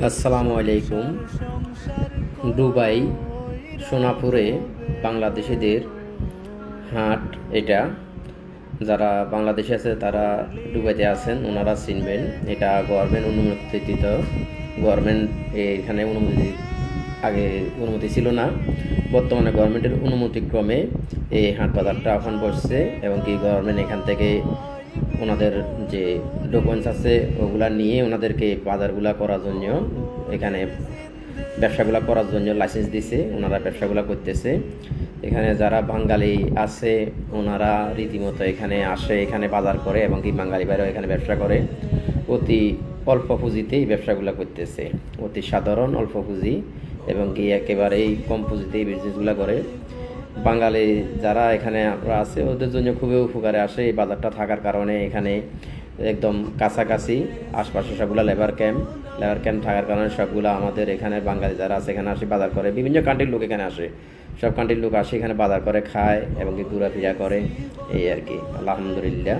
আসসালামু আলাইকুম। দুবাই সোনাপুরে বাংলাদেশিদের হাট এটা। যারা বাংলাদেশে আছে তারা দুবাইতে আছেন, ওনারা চিনবেন। এটা গভর্নমেন্ট অনুমোদিত। গভর্নমেন্ট এখানে আগে অনুমতি ছিল না, বর্তমানে গভর্নমেন্টের অনুমতিক্রমে এই হাট বাজারটা এখন বসছে এবং কি গভর্নমেন্ট এখান থেকে ওনাদের যে ডকুমেন্টস আছে ওগুলা নিয়ে ওনাদেরকে বাজারগুলা করার জন্য, এখানে ব্যবসাগুলা করার জন্য লাইসেন্স দিছে। ওনারা ব্যবসাগুলা করতেছে। এখানে যারা বাঙালি আছে ওনারা রীতিমতো এখানে আসে, এখানে বাজার করে এবং কি বাঙালি বাইরেও এখানে ব্যবসা করে। অতি অল্প পুঁজিতেই ব্যবসাগুলো করতেছে, অতি সাধারণ অল্প পুঁজি এবং কি একেবারেই কম পুঁজিতেই বিজনেসগুলো করে। বাঙালি যারা এখানে আছে ওদের জন্য খুবই উপকারে আসে এই বাজারটা থাকার কারণে। এখানে একদম কাছাকাছি আশপাশে সবগুলো লেবার ক্যাম্প থাকার কারণে সবগুলো আমাদের এখানে বাঙালি যারা আছে এখানে আসে বাজার করে। বিভিন্ন কান্ট্রির লোক এখানে আসে, সব কান্ট্রির লোক আসে এখানে বাজার করে, খায় এবং কি ঘোরাফেরা করে, এই আর কি। আলহামদুলিল্লাহ।